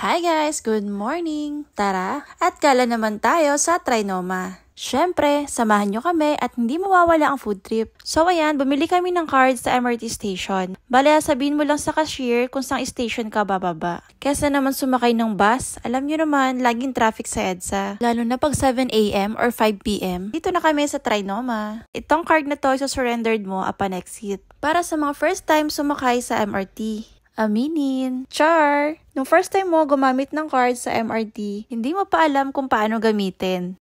Hi guys! Good morning! Tara, at gala naman tayo sa Trinoma. Syempre, samahan nyo kami at hindi mawawala ang food trip. So ayan, bumili kami ng cards sa MRT station. Bale, sabihin mo lang sa cashier kung saan station ka bababa. Kesa naman sumakay ng bus, alam nyo naman, laging traffic sa EDSA. Lalo na pag 7 AM or 5 PM. Dito na kami sa Trinoma. Itong card na to, surrendered mo upon exit. Para sa mga first time sumakay sa MRT. Aminin. Char! Nung first time mo gumamit ng card sa MRT, hindi mo pa alam kung paano gamitin.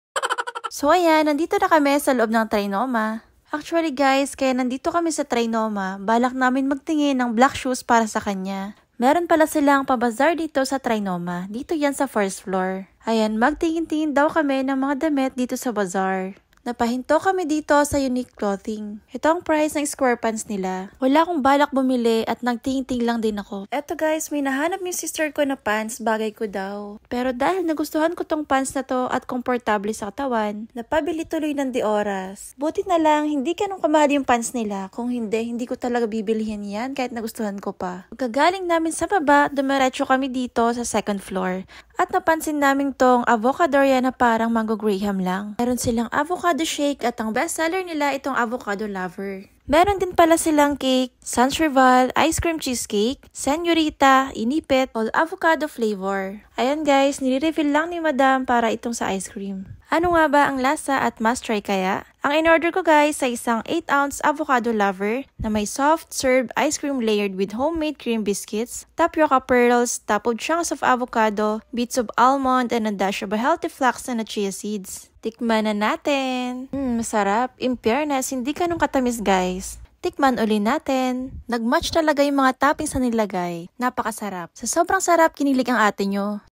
So ayan, nandito na kami sa loob ng Trinoma. Actually guys, kaya nandito kami sa Trinoma, balak namin magtingin ng black shoes para sa kanya. Meron pala silang pabazar dito sa Trinoma, dito yan sa first floor. Ayan, magtingin-tingin daw kami ng mga damit dito sa bazaar. Napahinto kami dito sa Unique Clothing. Ito ang price ng square pants nila. Wala akong balak bumili at nagtingin-ting lang din ako. Eto guys, may nahanap yung sister ko na pants, bagay ko daw. Pero dahil nagustuhan ko tong pants na to at komportable sa katawan, napabili tuloy ng di oras. Buti na lang, hindi ganun kamahal yung pants nila. Kung hindi ko talaga bibilihin yan kahit nagustuhan ko pa. Pagkagaling namin sa baba, dumiretso kami dito sa second floor. At napansin namin tong avocadoria na parang mango graham lang. Meron silang avocado shake at ang bestseller nila itong avocado lover. Meron din pala silang cake, Sans Rival, ice cream cheesecake, Senorita, inipit, all avocado flavor. Ayan guys, nire-refill lang ni madam para itong sa ice cream. Ano nga ba ang lasa at must try kaya? Ang in-order ko guys sa isang 8-ounce avocado lover na may soft served ice cream layered with homemade cream biscuits, tapioca pearls, top of chunks of avocado, bits of almond, and a dash of healthy flax and chia seeds. Tikman na natin! Masarap. In fairness, hindi ganun katamis guys. Tikman uli natin. Nag-match talaga yung mga toppings na nilagay. Napakasarap. Sa sobrang sarap, kinilig ang ate nyo.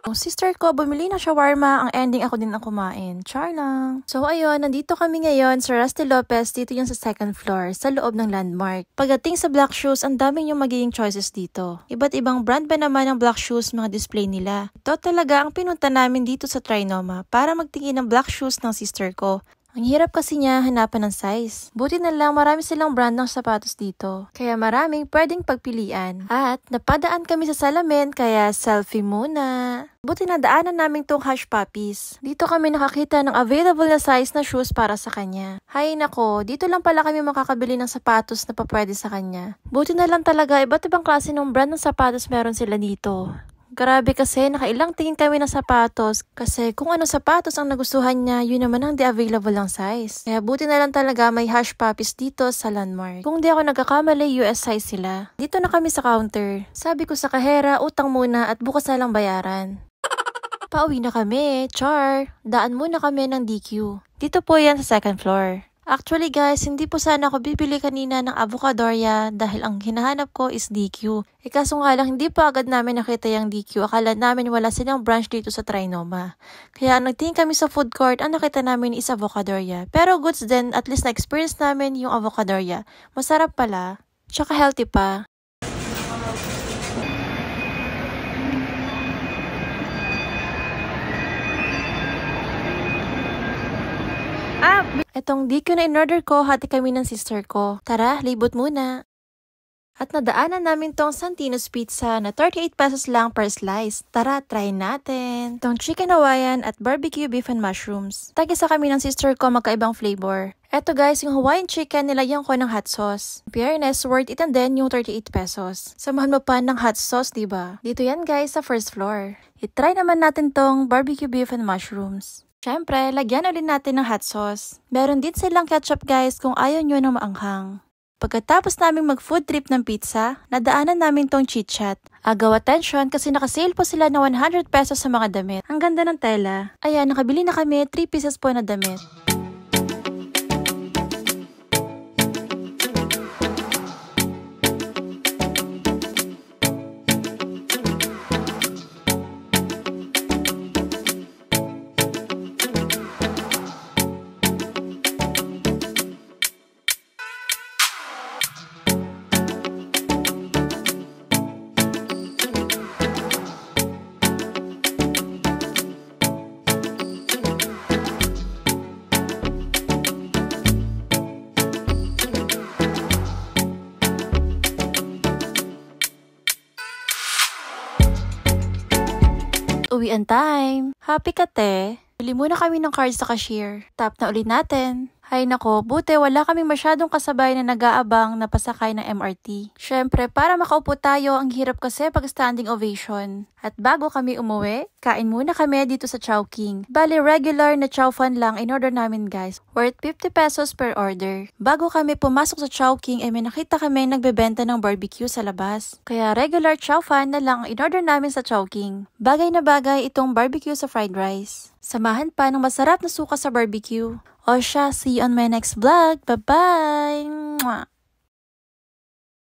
Yung sister ko, bumili ng shawarma. Ang ending ako din ang kumain. Char lang. So ayun, nandito kami ngayon sa Rusty Lopez. Dito yung sa second floor, sa loob ng Landmark. Pagdating sa black shoes, ang dami yung magiging choices dito. Iba't ibang brand ba naman ng black shoes mga display nila. Ito talaga ang pinunta namin dito sa Trinoma para magtingin ng black shoes ng sister ko. Ang hirap kasi niya hanapan ng size. Buti na lang marami silang brand ng sapatos dito. Kaya maraming pwedeng pagpilian. At napadaan kami sa salamin kaya selfie muna. Buti na daanan namin tong Hush Puppies. Dito kami nakakita ng available na size na shoes para sa kanya. Hay nako, dito lang pala kami makakabili ng sapatos na papwede sa kanya. Buti na lang talaga iba't ibang klase ng brand ng sapatos meron sila dito. Grabe kasi, nakailang tingin kami ng sapatos kasi kung ano sapatos ang nagustuhan niya, yun naman ang di available ng size. Kaya buti na lang talaga may Hush Puppies dito sa Landmark. Kung di ako nagkakamali, US size sila. Dito na kami sa counter. Sabi ko sa kahera, utang muna at bukas na lang bayaran. Pauwi na kami, char. Daan muna kami ng DQ. Dito po yan sa second floor. Actually guys, hindi po sana ako bibili kanina ng avocadoria dahil ang hinahanap ko is DQ. Kaso nga lang, hindi pa agad namin nakita yung DQ. Akala namin wala silang branch dito sa Trinoma. Kaya nagtingin kami sa food court, ang nakita namin is avocadoria. Pero goods din, at least na-experience namin yung avocadoria. Masarap pala, tsaka healthy pa. Etong DQ na in-order ko, hati kami ng sister ko. Tara, libot muna. At nadaanan namin tong Santino's Pizza na 38 pesos lang per slice. Tara, try natin. Tong chicken Hawaiian at barbecue beef and mushrooms. Tagisa kami ng sister ko magkaibang flavor. Eto guys, yung Hawaiian chicken nilagyan ko ng hot sauce. Fairness, worth it and then yung 38 pesos. Samahan mo pa ng hot sauce, diba? Dito yan guys sa first floor. I-try naman natin tong barbecue beef and mushrooms. Siyempre, lagyan ulit natin ng hot sauce. Meron din silang ketchup guys kung ayaw nyo ng maanghang. Pagkatapos naming mag-food trip ng pizza, nadaanan namin tong Chit Chat. Agaw attention kasi nakasale po sila na 100 pesos sa mga damit. Ang ganda ng tela. Ayan, nakabili na kami 3 pieces po na damit. uwian time. Happy ka, te? Bili muna kami ng cards sa cashier. Tap na ulit natin. Hay nako, buti wala kaming masyadong kasabay na nag-aabang na pasakay ng MRT. Syempre, para makaupo tayo, ang hirap kasi pag standing ovation. At bago kami umuwi, kain muna kami dito sa Chowking. Bali, regular na chow fan lang in order namin guys. Worth 50 pesos per order. Bago kami pumasok sa Chowking, ay may nakita kami nagbebenta ng barbecue sa labas. Kaya regular chow fan na lang in order namin sa Chowking. Bagay na bagay itong barbecue sa fried rice. Samahan pa ng masarap na suka sa barbecue. O siya, see you on my next vlog. Bye-bye!